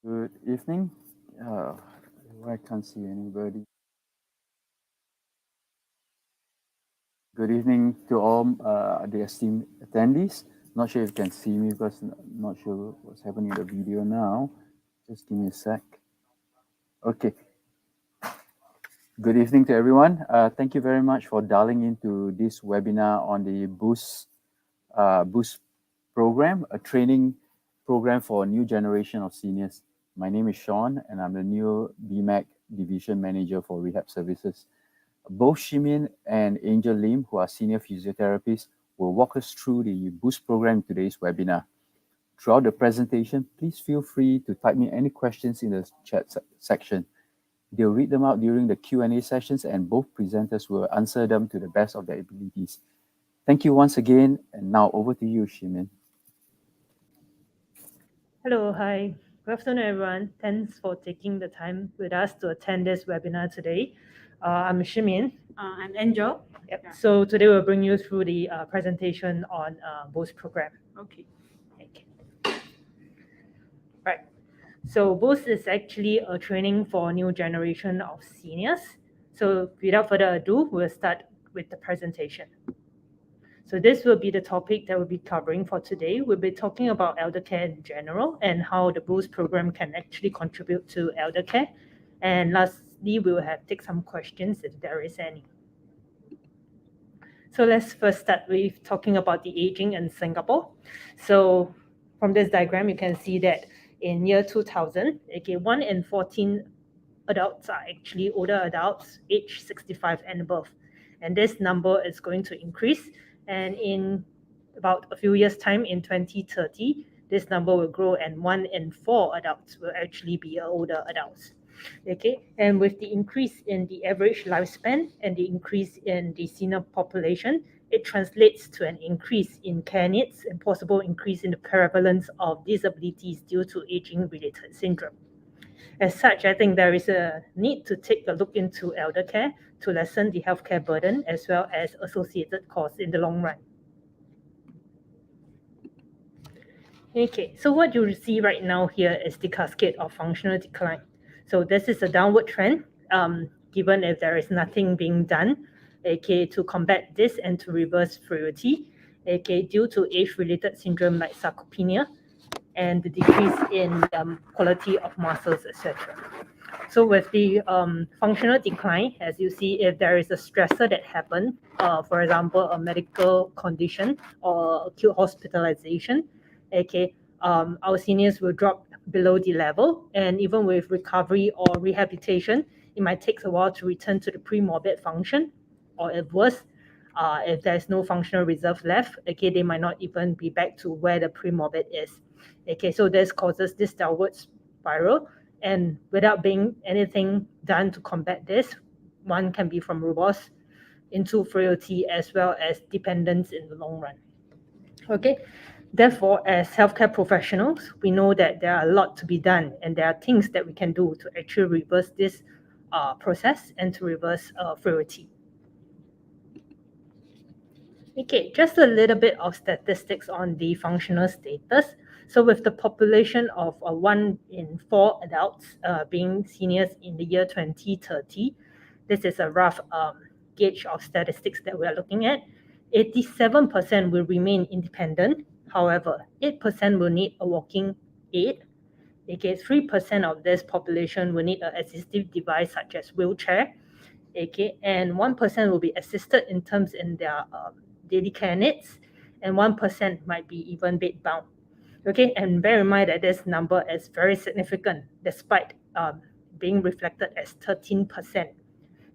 Good evening. I can't see anybody. Good evening to all the esteemed attendees. Not sure if you can see me because I'm not sure what's happening in the video now. Just give me a sec. Okay. Good evening to everyone. Thank you very much for dialing into this webinar on the Boost program, a training program for a new generation of seniors. My name is Sean, and I'm the new BMEC Division Manager for Rehab Services. Both Shimin and Angel Lim, who are senior physiotherapists, will walk us through the Boost program in today's webinar. Throughout the presentation, please feel free to type me any questions in the chat section. They'll read them out during the Q&A sessions, and both presenters will answer them to the best of their abilities. Thank you once again, and now over to you, Shimin. Hello, hi. Good afternoon, everyone. Thanks for taking the time with us to attend this webinar today. I'm Shimin. I'm Angel. Yep. Yeah. So today we'll bring you through the presentation on Boost program. Okay. Right. So Boost is actually a training for a new generation of seniors. So without further ado, we'll start with the presentation. So this will be the topic that we'll be covering for today. We'll be talking about elder care in general and how the Boost program can actually contribute to elder care. And lastly, we will take some questions if there is any. So let's first start with talking about the aging in Singapore. So from this diagram, you can see that in year 2000, 1 in 14 adults are actually older adults aged 65 and above. And this number is going to increase. And in about a few years' time, in 2030, this number will grow and 1 in 4 adults will actually be older adults. And with the increase in the average lifespan and the increase in the senior population, it translates to an increase in care needs and possible increase in the prevalence of disabilities due to aging-related syndrome. As such, I think there is a need to take a look into elder care to lessen the healthcare burden as well as associated costs in the long run. Okay, so what you see right now here is the cascade of functional decline. So this is a downward trend, given if there is nothing being done, to combat this and to reverse frailty, due to age-related syndrome like sarcopenia, and the decrease in quality of muscles, etc. So with the functional decline, as you see, if there is a stressor that happened, for example, a medical condition or acute hospitalization, our seniors will drop below the level, and even with recovery or rehabilitation, it might take a while to return to the pre-morbid function, or if worse, if there's no functional reserve left, they might not even be back to where the pre-morbid is. So this causes this downward spiral, and without being anything done to combat this, one can be from robust into frailty as well as dependence in the long run. Therefore, as healthcare professionals, we know that there are a lot to be done, and there are things that we can do to actually reverse this process and to reverse frailty. Just a little bit of statistics on the functional status. So with the population of 1 in 4 adults being seniors in the year 2030, this is a rough gauge of statistics that we are looking at. 87% will remain independent. However, 8% will need a walking aid. 3% of this population will need an assistive device such as wheelchair. And 1% will be assisted in terms in their daily care needs, and 1% might be even bedbound. And bear in mind that this number is very significant despite being reflected as 13%.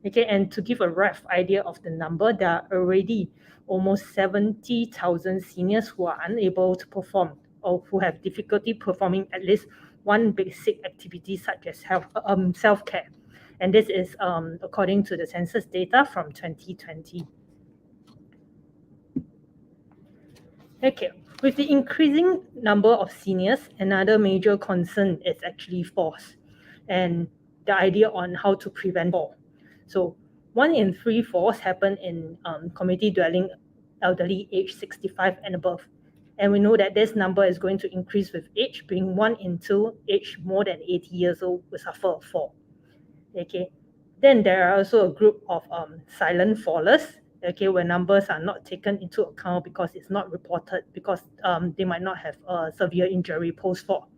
And to give a rough idea of the number, there are already almost 70,000 seniors who are unable to perform or who have difficulty performing at least one basic activity such as self-care. And this is according to the census data from 2020. With the increasing number of seniors, another major concern is actually falls and the idea on how to prevent fall. So 1 in 3 falls happen in community dwelling elderly aged 65 and above. And we know that this number is going to increase with age, being 1 in 2 age more than 80 years old will suffer a fall. Okay. Then there are also a group of silent fallers, okay, where numbers are not taken into account because it's not reported, because they might not have a severe injury post-fall.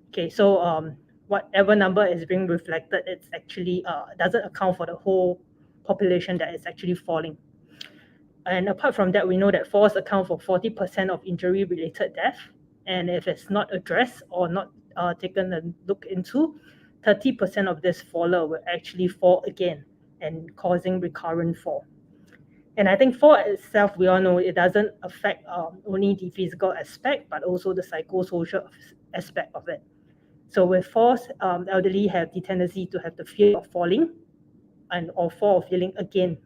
Okay, so whatever number is being reflected, it's actually doesn't account for the whole population that is actually falling. And apart from that, we know that falls account for 40% of injury-related death. And if it's not addressed or not taken a look into, 30% of this faller will actually fall again and causing recurrent fall. And I think fall itself, we all know it doesn't affect only the physical aspect, but also the psychosocial aspect of it. So with falls, elderly have the tendency to have the fear of falling and or fall or feeling again.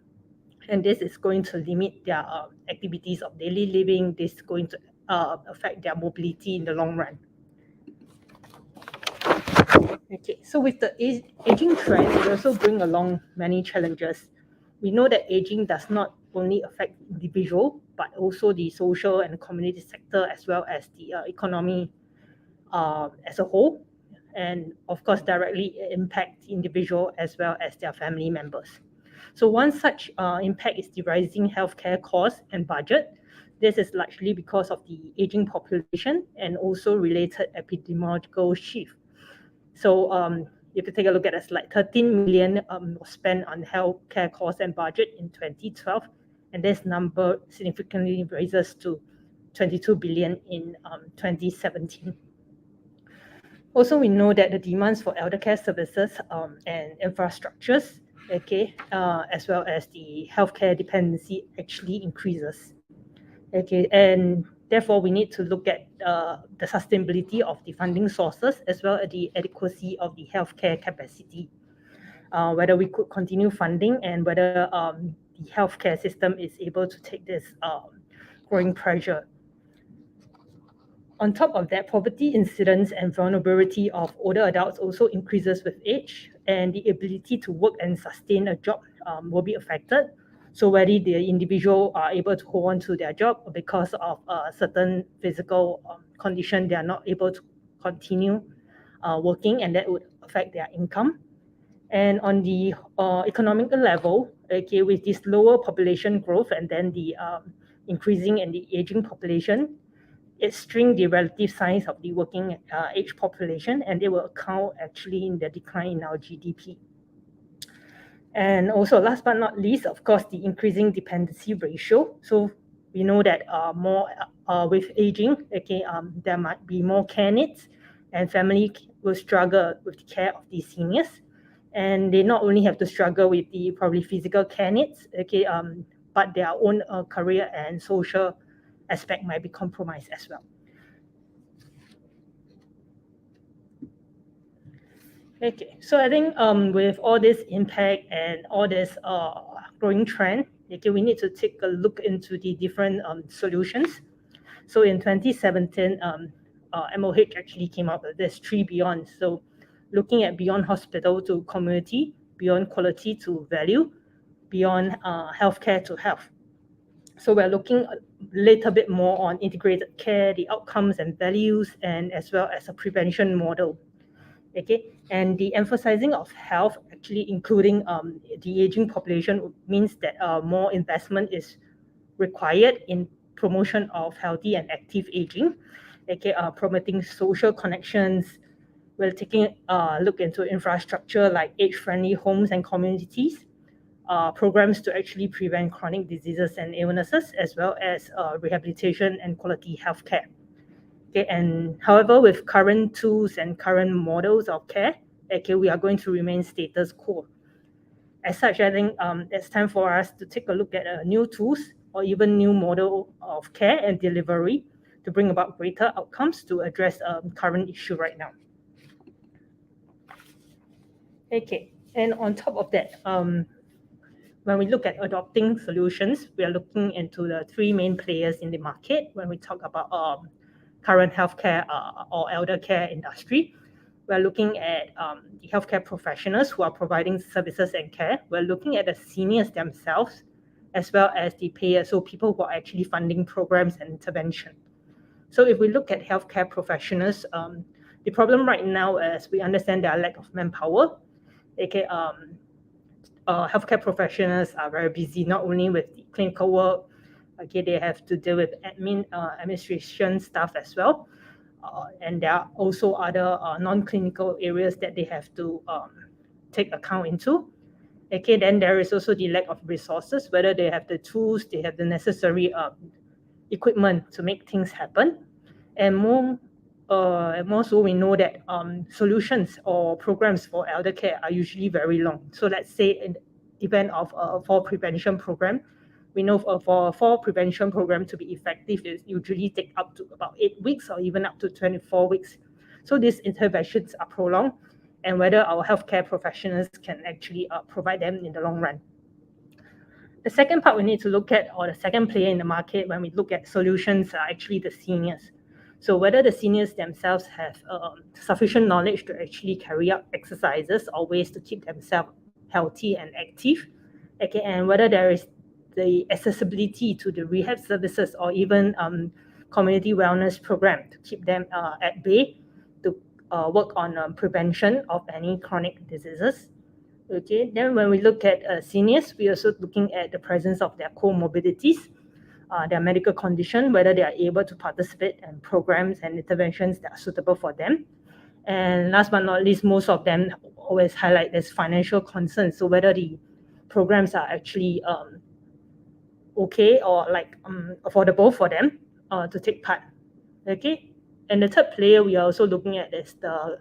And this is going to limit their activities of daily living. This is going to affect their mobility in the long run. Okay, so with the aging trend, it also brings along many challenges. We know that aging does not only affect individual, but also the social and community sector, as well as the economy as a whole, and of course directly impact the individual as well as their family members. So one such impact is the rising healthcare costs and budget. This is largely because of the aging population and also related epidemiological shift. So if you take a look at a slide, 13 million was spent on healthcare costs and budget in 2012, and this number significantly raises to 22 billion in 2017. Also, we know that the demands for elder care services and infrastructures, okay, as well as the healthcare dependency actually increases. Okay, and therefore we need to look at the sustainability of the funding sources as well as the adequacy of the healthcare capacity, whether we could continue funding and whether the healthcare system is able to take this growing pressure. On top of that, poverty incidence and vulnerability of older adults also increases with age, and the ability to work and sustain a job will be affected. So whether the individual are able to hold on to their job or because of a certain physical condition, they are not able to continue working, and that would affect their income. And on the economic level, okay, with this lower population growth and then the increasing and the aging population, it string the relative size of the working age population, and it will account actually in the decline in our GDP. And also, last but not least, of course, the increasing dependency ratio. So we know that more with aging, okay, there might be more care needs, and family will struggle with the care of these seniors. And they not only have to struggle with the probably physical care needs, okay, but their own career and social aspect might be compromised as well. Okay, so I think with all this impact and all this growing trend, okay, we need to take a look into the different solutions. So in 2017, MOH actually came up with this 3 Beyond. So looking at beyond hospital to community, beyond quality to value, beyond healthcare to health. So we're looking a little bit more on integrated care, the outcomes and values, and as well as a prevention model. Okay, and the emphasizing of health, actually including the aging population, means that more investment is required in promotion of healthy and active aging. Okay, promoting social connections. We're taking a look into infrastructure like age-friendly homes and communities, programs to actually prevent chronic diseases and illnesses, as well as rehabilitation and quality healthcare. Okay, and however, with current tools and current models of care, okay, we are going to remain status quo. As such, I think it's time for us to take a look at new tools or even new model of care and delivery to bring about greater outcomes to address current issue right now. Okay, and on top of that, when we look at adopting solutions, we are looking into the 3 main players in the market when we talk about current healthcare or elder care industry. We're looking at the healthcare professionals who are providing services and care. We're looking at the seniors themselves, as well as the payers, so people who are actually funding programs and intervention. So if we look at healthcare professionals, the problem right now, as we understand, there are lack of manpower. Okay, healthcare professionals are very busy, not only with the clinical work. Okay, they have to deal with administration stuff as well. And there are also other non-clinical areas that they have to take account into. Okay, then there is also the lack of resources, whether they have the tools, they have the necessary equipment to make things happen. And more so, we know that solutions or programs for elder care are usually very long. So let's say in the event of a fall prevention program, we know for a fall prevention program to be effective, it usually take up to about 8 weeks or even up to 24 weeks. So these interventions are prolonged, and whether our healthcare professionals can actually provide them in the long run. The second part we need to look at, or the second player in the market when we look at solutions, are actually the seniors. So whether the seniors themselves have sufficient knowledge to actually carry out exercises or ways to keep themselves healthy and active, okay, and whether there is the accessibility to the rehab services or even community wellness program to keep them at bay, to work on prevention of any chronic diseases. Okay, then when we look at seniors, we're also looking at the presence of their comorbidities, their medical condition, whether they are able to participate in programs and interventions that are suitable for them. And last but not least, most of them always highlight this financial concerns. So whether the programs are actually okay or like affordable for them to take part. Okay, and the third player we are also looking at is the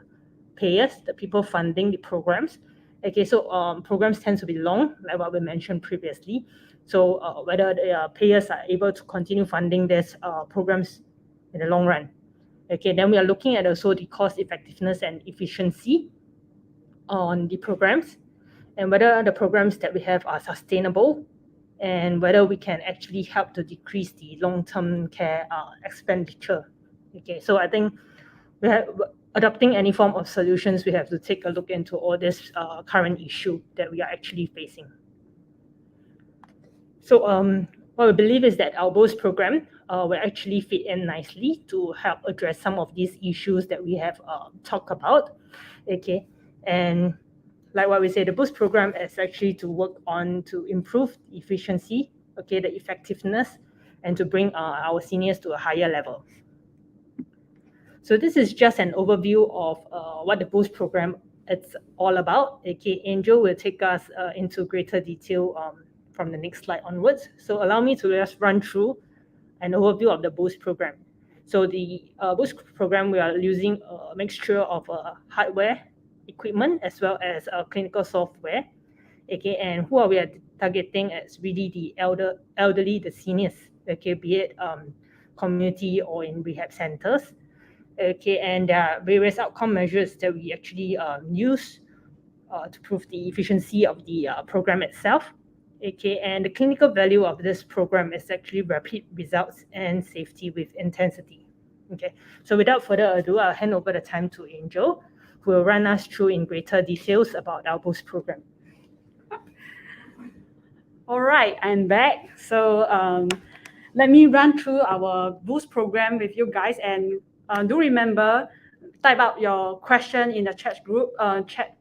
payers, the people funding the programs. Okay, so programs tend to be long, like what we mentioned previously. So whether the payers are able to continue funding these programs in the long run. Okay, then we are looking at also the cost effectiveness and efficiency on the programs, and whether the programs that we have are sustainable, and whether we can actually help to decrease the long-term care expenditure. Okay, so I think we have adopting any form of solutions, we have to take a look into all this current issue that we are actually facing. So what we believe is that our BOST program will actually fit in nicely to help address some of these issues that we have talked about. Okay, and like what we say, the BOST program is actually to work on to improve the efficiency, okay, the effectiveness, and to bring our seniors to a higher level. So this is just an overview of what the BOST program is all about. Okay, Angel will take us into greater detail from the next slide onwards. So allow me to just run through an overview of the BOST program. So the BOST program, we are using a mixture of hardware, equipment, as well as clinical software. Okay, and who are we targeting as really the elderly, the seniors, okay, be it community or in rehab centers. Okay, and there are various outcome measures that we actually use to prove the efficiency of the program itself. Okay, and the clinical value of this program is actually rapid results and safety with intensity. Okay, so without further ado, I'll hand over the time to Angel, who will run us through in greater details about our BOST program. All right, I'm back. So let me run through our BOST program with you guys, and do remember, type out your question in the chat group. Chat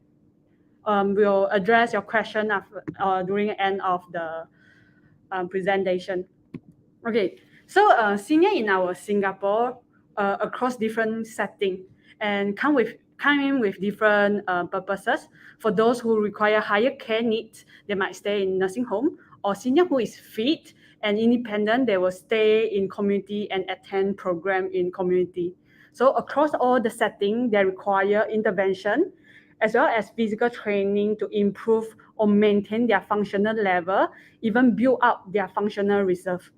will address your question during the end of the presentation. Okay, so senior in our Singapore across different settings and come in with different purposes. For those who require higher care needs, they might stay in nursing home, or senior who is fit and independent, they will stay in community and attend program in community. So across all the settings, they require intervention as well as physical training to improve or maintain their functional level, even build up their functional reserve.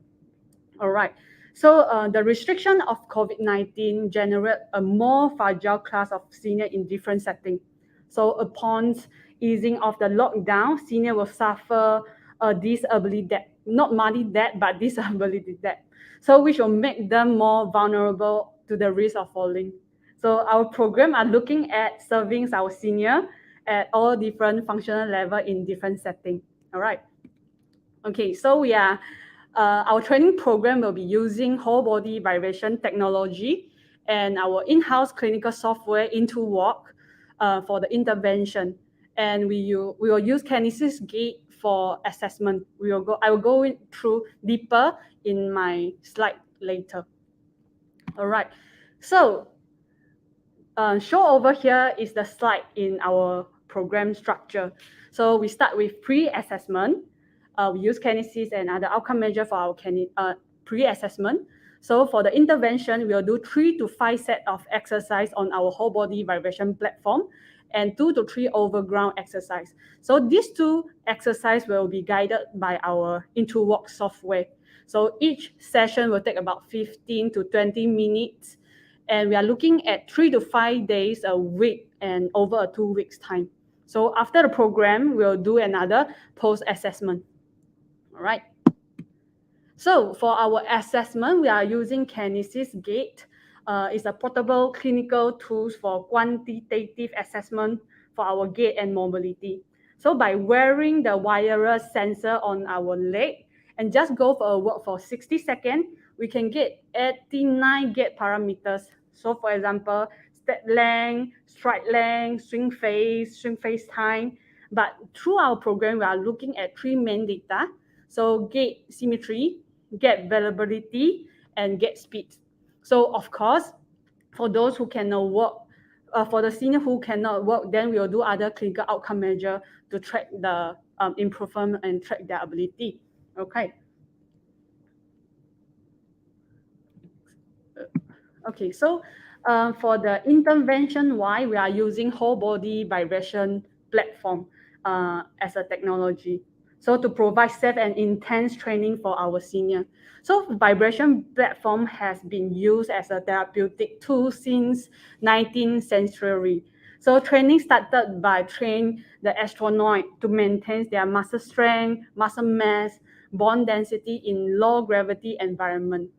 All right. So the restriction of COVID-19 generate a more fragile class of senior in different settings. So upon easing of the lockdown, senior will suffer a disability debt, not money debt, but disability debt. So which will make them more vulnerable to the risk of falling. So our program are looking at serving our senior at all different functional level in different settings. All right. Okay, so we are Our training program will be using whole body vibration technology and our in-house clinical software IntoWalk for the intervention. And we will use kinesis gate for assessment. I will go through deeper in my slide later. All right. So show over here is the slide in our program structure. So we start with pre-assessment. We use kinesis and other outcome measure for our pre-assessment. So for the intervention, we'll do 3 to 5 sets of exercise on our whole body vibration platform and 2 to 3 overground exercise. So these 2 exercises will be guided by our IntoWalk software. So each session will take about 15 to 20 minutes. And we are looking at 3 to 5 days a week and over a 2 weeks time. So after the program, we'll do another post-assessment. All right. So for our assessment, we are using kinesis gate. It's a portable clinical tool for quantitative assessment for our gait and mobility. So by wearing the wireless sensor on our leg and just go for a walk for 60 seconds, we can get 89 gait parameters. So for example, step length, stride length, swing phase time. But through our program, we are looking at 3 main data. So gait symmetry, gait availability, and gait speed. So of course, for those who cannot walk, for the senior who cannot walk, then we'll do other clinical outcome measure to track the improvement and track their ability. Okay. Okay, so for the intervention, why we are using whole body vibration platform as a technology. So to provide safe and intense training for our senior. So vibration platform has been used as a therapeutic tool since 19th century. So training started by training the astronaut to maintain their muscle strength, muscle mass, bone density in low gravity environment.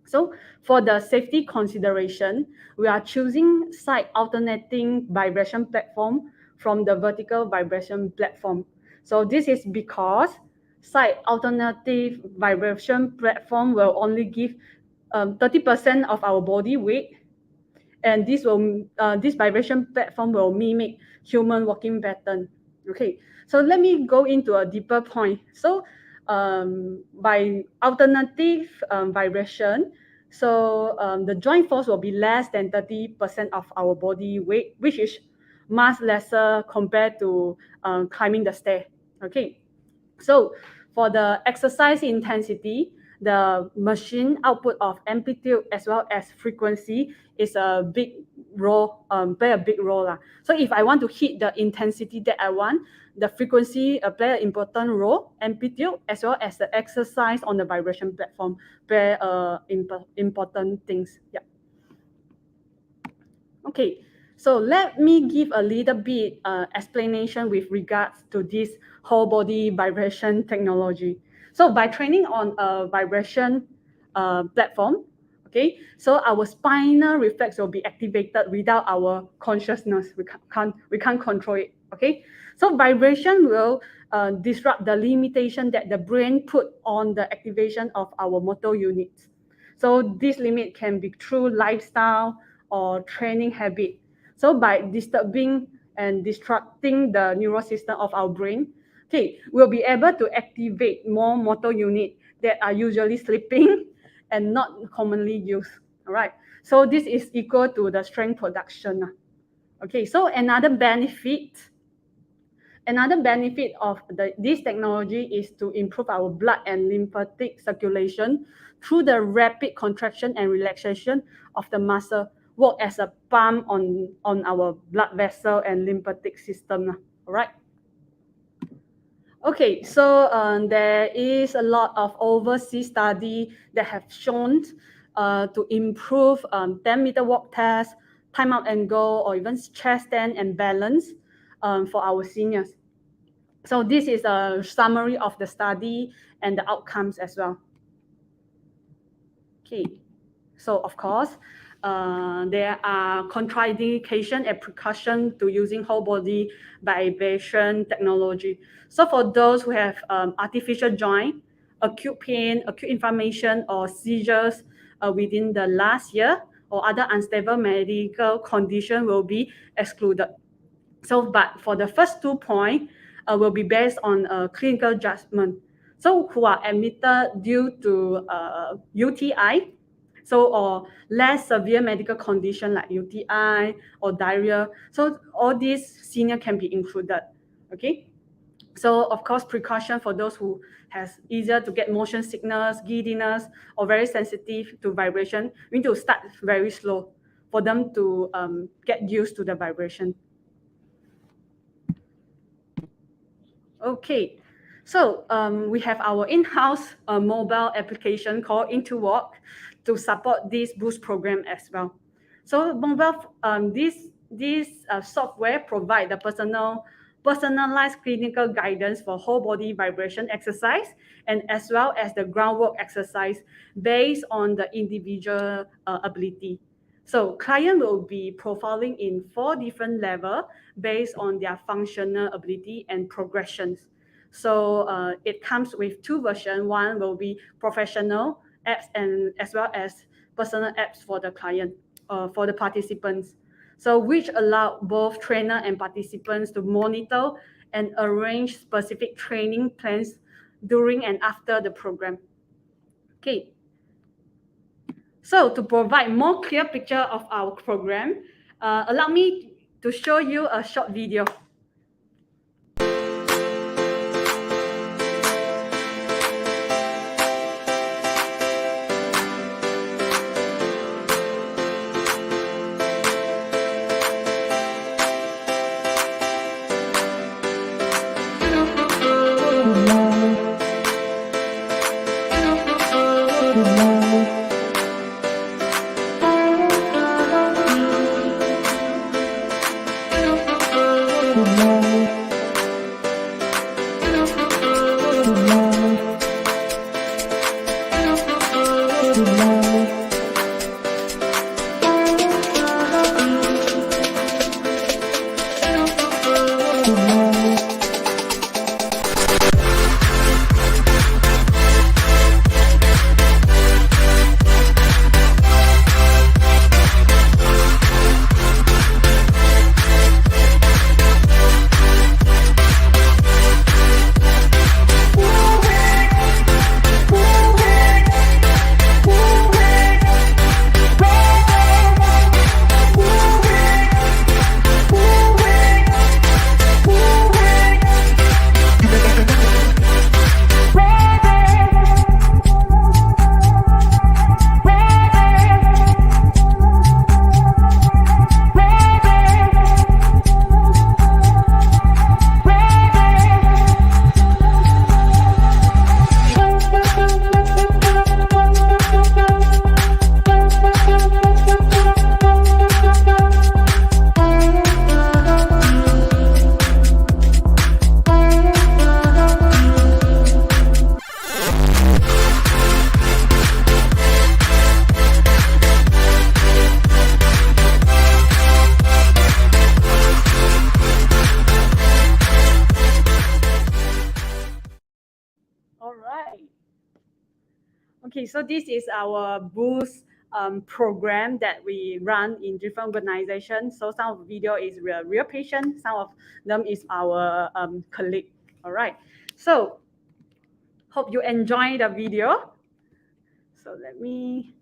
So for the safety consideration, we are choosing side alternating vibration platform from the vertical vibration platform. So this is because side alternative vibration platform will only give 30% of our body weight, and this vibration platform will mimic human walking pattern. Okay, so let me go into a deeper point. So by alternative vibration, so the joint force will be less than 30% of our body weight, which is much lesser compared to climbing the stair. Okay, so for the exercise intensity, the machine output of amplitude as well as frequency is a big role, play a big role. So if I want to hit the intensity that I want, the frequency play an important role, amplitude as well as the exercise on the vibration platform play important things. Yeah. Okay, so let me give a little bit explanation with regards to this whole body vibration technology. So by training on a vibration platform, okay, so our spinal reflex will be activated without our consciousness. We can't control it. Okay, so vibration will disrupt the limitation that the brain put on the activation of our motor units. So this limit can be through lifestyle or training habit. So by disturbing and disrupting the neural system of our brain, okay, we'll be able to activate more motor units that are usually sleeping and not commonly used. All right. So this is equal to the strength production. Okay. So another benefit of this technology is to improve our blood and lymphatic circulation through the rapid contraction and relaxation of the muscle, work as a pump on our blood vessel and lymphatic system. All right. Okay, so there is a lot of overseas study that have shown to improve 10-meter walk test, time out and go, or even chest stand and balance for our seniors. So this is a summary of the study and the outcomes as well. Okay, so of course, there are contraindication and precaution to using whole body vibration technology. So for those who have artificial joint, acute pain, acute inflammation, or seizures within the last year, or other unstable medical condition will be excluded. So, but for the first 2 points, will be based on clinical judgment. So, who are admitted due to UTI, so or less severe medical condition like UTI or diarrhea. So, all these senior can be included. Okay. So, of course, precaution for those who has easier to get motion sickness, giddiness, or very sensitive to vibration. We need to start very slow for them to get used to the vibration. Okay, so we have our in-house mobile application called IntoWalk to support this boost program as well. So mobile, this software provide the personalized clinical guidance for whole body vibration exercise, and as well as the groundwork exercise based on the individual ability. So client will be profiling in 4 different levels based on their functional ability and progressions. So it comes with 2 versions. One will be professional apps and as well as personal apps for the client, for the participants. So which allow both trainer and participants to monitor and arrange specific training plans during and after the program. Okay. So to provide more clear picture of our program, allow me to show you a short video. Okay, so this is our boost program that we run in different organizations. So some of the video is real patient, some of them is our colleague. All right, so hope you enjoy the video. So let me,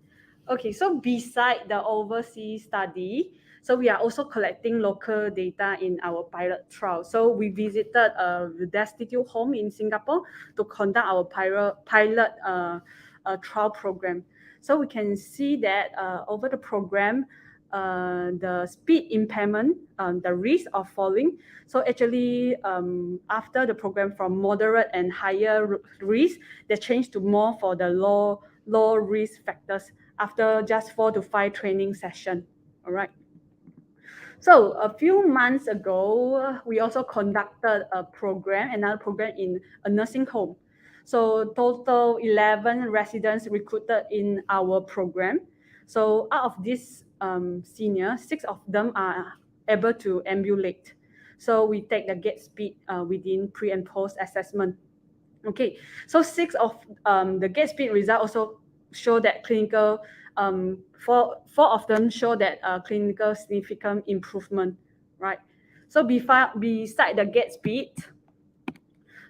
okay, so beside the overseas study, so we are also collecting local data in our pilot trial. So we visited a destitute home in Singapore to conduct our pilot trial program. So we can see that over the program, the speed impairment, the risk of falling. So actually, after the program from moderate and higher risk, they changed to more for the low risk factors after just 4 to 5 training sessions. All right. So a few months ago, we also conducted another program in a nursing home. So total 11 residents recruited in our program. So out of these seniors, 6 of them are able to ambulate. So we take the gait speed within pre and post assessment. Okay, so 6 of the gate speed result also show that clinical, four of them show that clinical significant improvement, right? So beside the gate speed,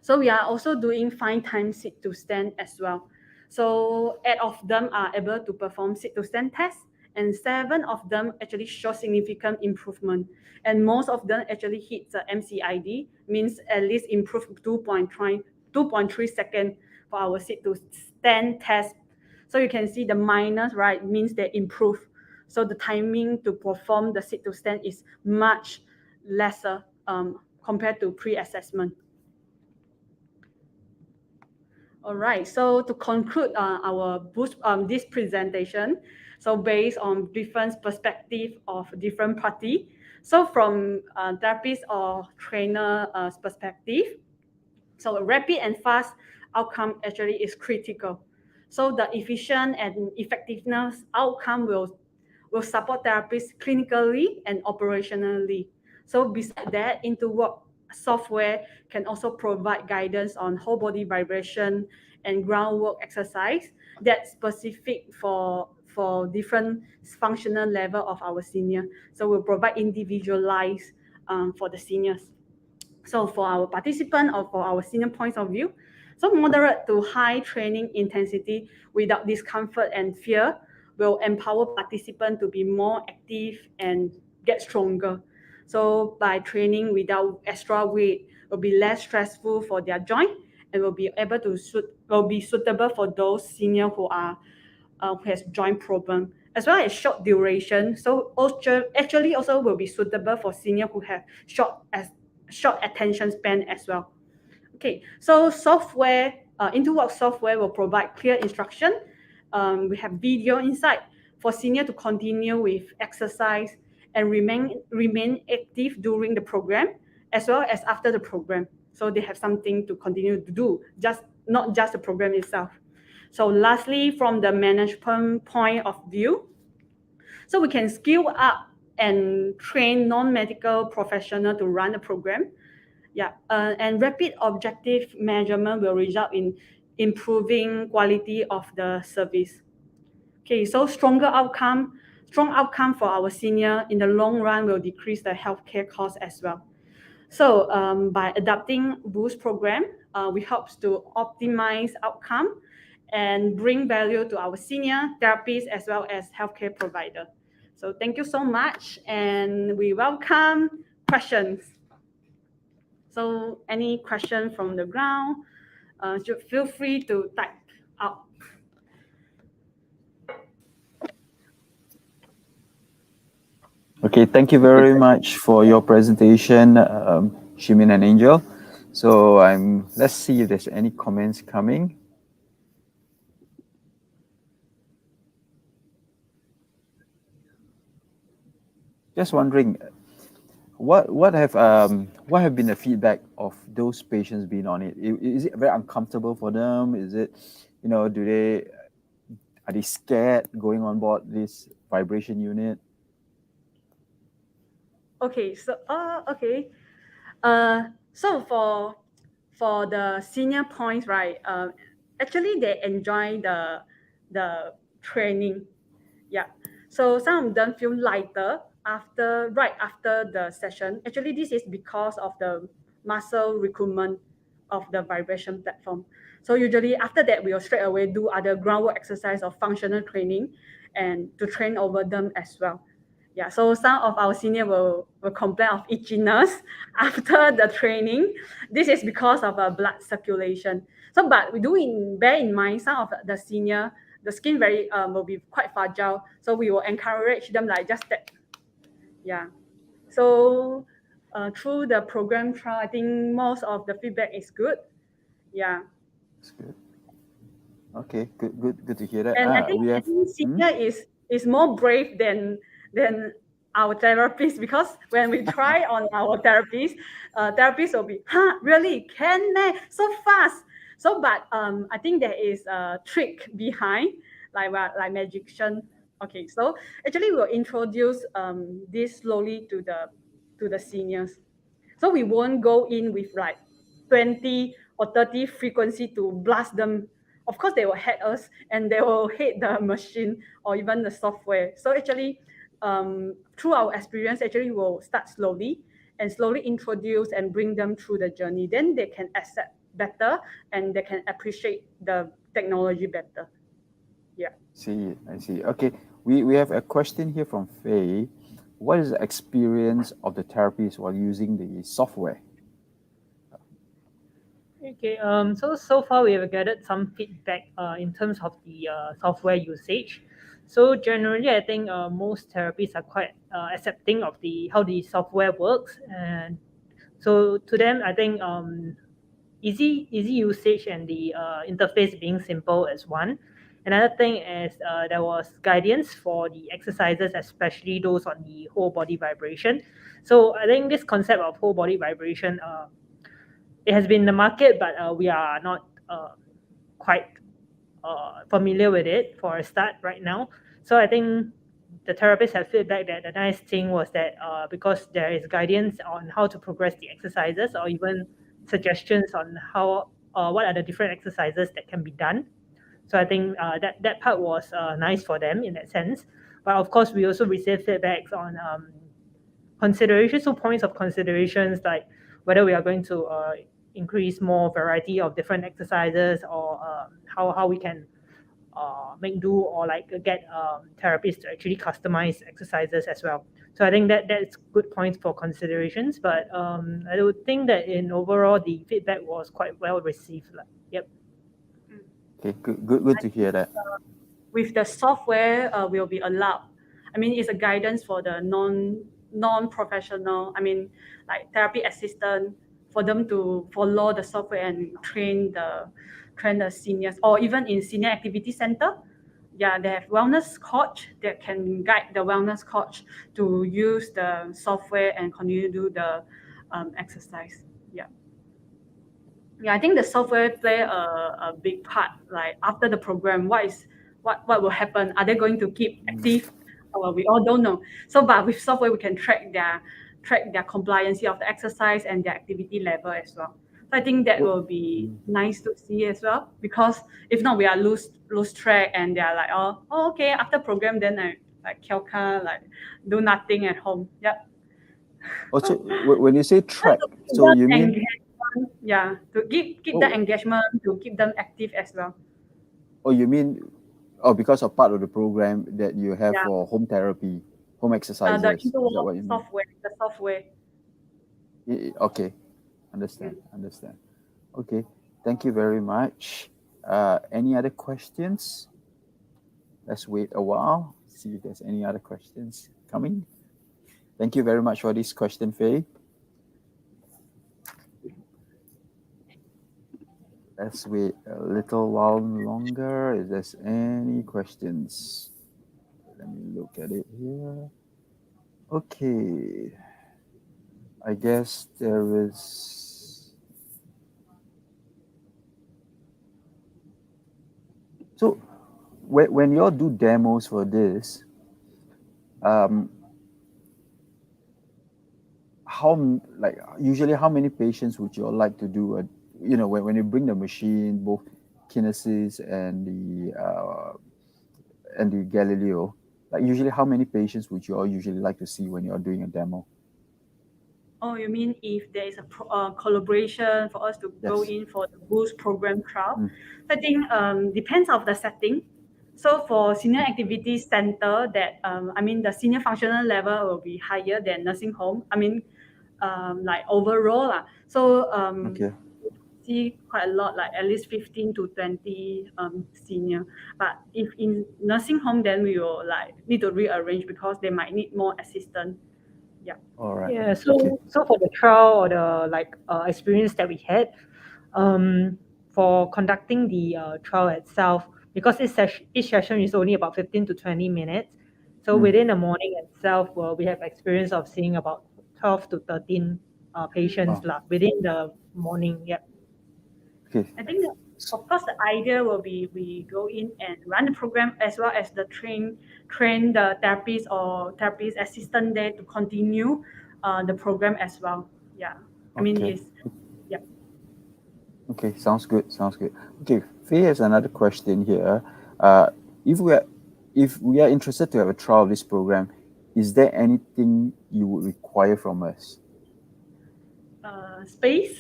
so we are also doing 5 times sit to stand as well. So 8 of them are able to perform sit to stand test, and 7 of them actually show significant improvement. And most of them actually hit the MCID, means at least improve 2.3 seconds for our sit to stand test. So you can see the minus, right, means they improve. So the timing to perform the sit to stand is much lesser compared to pre-assessment. All right, so to conclude our boost this presentation, so based on different perspective of different party, so from therapist or trainer perspective, so rapid and fast outcome actually is critical. So the efficient and effectiveness outcome will support therapists clinically and operationally. So besides that, into work software can also provide guidance on whole body vibration and groundwork exercise that's specific for different functional level of our senior. So we'll provide individualized for the seniors. So for our participant or for our senior points of view, so moderate to high training intensity without discomfort and fear will empower participants to be more active and get stronger. So by training without extra weight, will be less stressful for their joint and will be able to will be suitable for those senior who has joint problem, as well as short duration. So also, actually also will be suitable for senior who have short attention span as well. Okay, so software, IntoWork software will provide clear instruction. We have video insight for senior to continue with exercise and remain active during the program as well as after the program. So they have something to continue to do, not just the program itself. So lastly, from the management point of view, so we can skill up and train non-medical professional to run the program. Yeah, and rapid objective measurement will result in improving quality of the service. Okay, so strong outcome for our senior in the long run will decrease the healthcare cost as well. So by adapting Boost program, we hope to optimize outcome and bring value to our senior therapists as well as healthcare provider. So thank you so much, and we welcome questions. So any question from the ground, feel free to type out. Okay, thank you very much for your presentation, Shimin and Angel. So let's see if there's any comments coming. Just wondering, what have been the feedback of those patients being on it? Is it very uncomfortable for them? Is it, are they scared going on board this vibration unit? Okay, so so for the senior points, right? Actually they enjoy the training. Yeah. So some of them feel lighter right after the session. Actually, this is because of the muscle recruitment of the vibration platform. So usually after that, we will straight away do other groundwork exercise or functional training and to train over them as well. Yeah, so some of our senior will complain of itchiness after the training. This is because of blood circulation. So, but we do bear in mind some of the senior, the skin will be quite fragile. So we will encourage them like just that. Yeah. So through the program trial, I think most of the feedback is good. Yeah. That's good. Okay, good to hear that. And I think senior is more brave than our therapist, because when we try on our therapists, therapists will be, really, can they so fast? So, but I think there is a trick behind, like magician. Okay, so actually we'll introduce this slowly to the seniors. So we won't go in with like 20 or 30 frequency to blast them. Of course, they will hate us and they will hate the machine or even the software. So actually, through our experience, actually we'll start slowly and slowly introduce and bring them through the journey. Then they can accept better and they can appreciate the technology better. Yeah. I see. Okay, we have a question here from Faye. What is the experience of the therapists while using the software? Okay, so far we have gathered some feedback in terms of the software usage. So generally, I think most therapists are quite accepting of the how the software works, and so to them, I think easy usage and the interface being simple is one. Another thing is there was guidance for the exercises, especially those on the whole body vibration. So I think this concept of whole body vibration, it has been in the market, but we are not quite familiar with it for a start right now. So I think the therapists have feedback that the nice thing was that because there is guidance on how to progress the exercises or even suggestions on how what are the different exercises that can be done. So I think that part was nice for them in that sense. But of course, we also received feedbacks on considerations, so points of considerations like whether we are going to increase more variety of different exercises or how we can make do or like get therapists to actually customize exercises as well. So I think that's good points for considerations. But I would think that in overall the feedback was quite well received. Yep. Okay, good to hear that. With the software, will be allowed. I mean, it's a guidance for the non-professional. I mean, like therapy assistant, for them to follow the software and train the seniors, or even in senior activity center. Yeah, they have wellness coach that can guide the wellness coach to use the software and continue to do the exercise. Yeah. Yeah, I think the software play a big part. Like after the program, what will happen? Are they going to keep active? We all don't know. So, but with software, we can track their compliance of the exercise and their activity level as well. So I think that will be nice to see as well, because if not, we are lose track and they are like, oh okay, after program then I like kiao like do nothing at home. Yep. Also, when you say track, so you mean yeah, to keep the engagement, to keep them active as well. Oh, you mean because of part of the program that you have for home therapy, home exercises? The Is that what you mean? the software. Okay, understand. Okay, thank you very much. Any other questions? Let's wait a while, see if there's any other questions coming. Thank you very much for this question, Faye. Let's wait a little while longer. If there's any questions, let me look at it here. Okay, I guess there is. So, when you all do demos for this, usually how many patients would you all like to do? When you bring the machine, both Kinesis and the Galileo, like usually how many patients would you all usually like to see when you're doing a demo? Oh, you mean if there is a collaboration for us to go in for the Boost program trial? I think depends of the setting. So for senior activity center, that the senior functional level will be higher than nursing home. Like overall. So see quite a lot, like at least 15 to 20 senior. But if in nursing home, then we will like need to rearrange because they might need more assistance. Yeah. All right. Yeah. So for the trial or the experience that we had, for conducting the trial itself, because each session is only about 15 to 20 minutes. So within the morning itself, we have experience of seeing about 12 to 13 patients within the morning. Yep. Okay. I think of course the idea will be we go in and run the program as well as the train the therapists or therapist assistant there to continue the program as well. Yeah. Okay, sounds good. Sounds good. Okay, Faye has another question here. Uh, if we are interested to have a trial of this program, is there anything you would require from us? Space,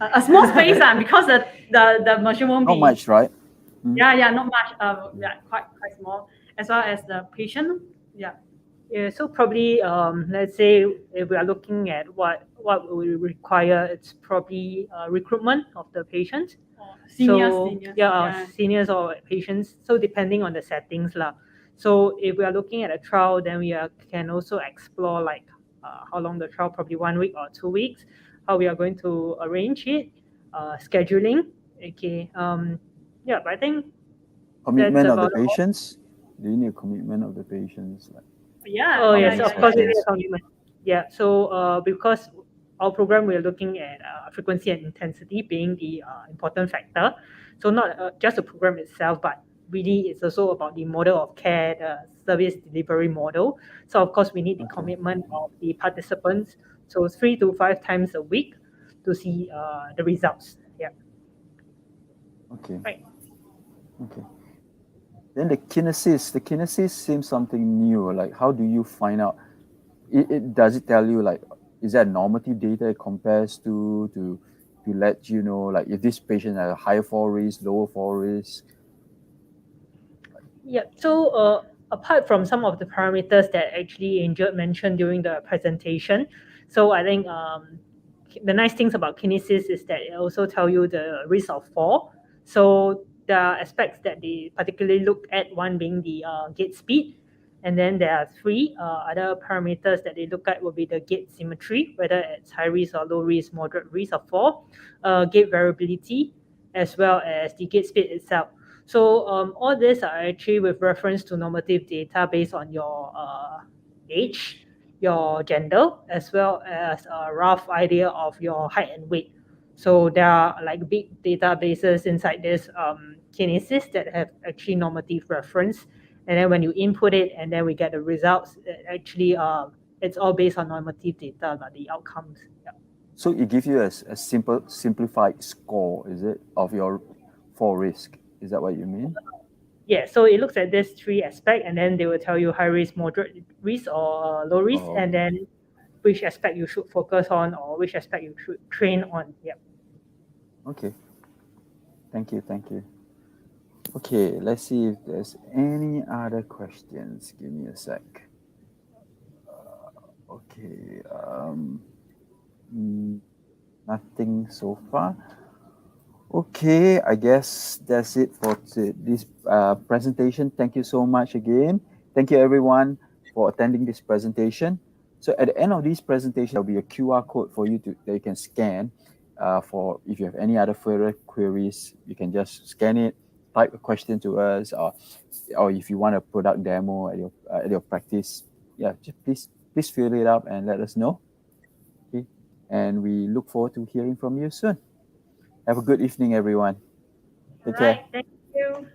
a small space, because the machine won't Not be. much, right? Yeah, not much. Yeah, quite small, as well as the patient. Yeah. Yeah, so probably let's say if we are looking at what we require, it's probably recruitment of the patients. Seniors, So seniors. yeah, seniors or patients. So depending on the settings lah. So if we are looking at a trial, then can also explore like how long the trial, probably 1 week or 2 weeks, how we are going to arrange it, scheduling. Okay. Yeah, but I think that's Commitment of the about all. patients. Do you need a commitment of the patients? Like Yeah, Oh how yes, many of course we need sessions? a commitment. Yeah, so because our program we're looking at frequency and intensity being the important factor. So not just the program itself, but really it's also about the model of care, the service delivery model. So of course we need the Okay. commitment of the participants. So 3 to 5 times a week to see the results. Yeah. Okay. Right. Okay. Then the kinesis seems something new. Like, how do you find out? Does it tell you like, is that normative data it compares to let you know like if this patient has a higher fall risk, lower fall risk? Yeah. So apart from some of the parameters that actually Angel mentioned during the presentation, so I think the nice things about kinesis is that it also tell you the risk of fall. So there are aspects that they particularly look at, one being the gait speed, and then there are three other parameters that they look at will be the gait symmetry, whether it's high risk or low risk, moderate risk of fall, gait variability, as well as the gait speed itself. So all these are actually with reference to normative data based on your age, your gender, as well as a rough idea of your height and weight. So there are like big databases inside this kinesis that have actually normative reference. And then when you input it and then we get the results, actually it's all based on normative data, but the outcomes. Yeah. So it gives you a simplified score, is it, of your fall risk? Is that what you mean? Yeah, so it looks at these three aspects, and then they will tell you high risk, moderate risk, or low risk, Oh, and then which aspect you should focus on or which aspect you should train on. Yeah. okay. Thank you. Thank you. Okay, let's see if there's any other questions. Give me a sec. Okay. Nothing so far. Okay, I guess that's it for this presentation. Thank you so much again. Thank you everyone for attending this presentation. So at the end of this presentation, there'll be a QR code for you that you can scan. For if you have any other further queries, you can just scan it, type a question to us, or if you want a product demo at your practice, yeah, just please fill it up and let us know. Okay, and we look forward to hearing from you soon. Have a good evening, everyone. Take All right. care. Thank you.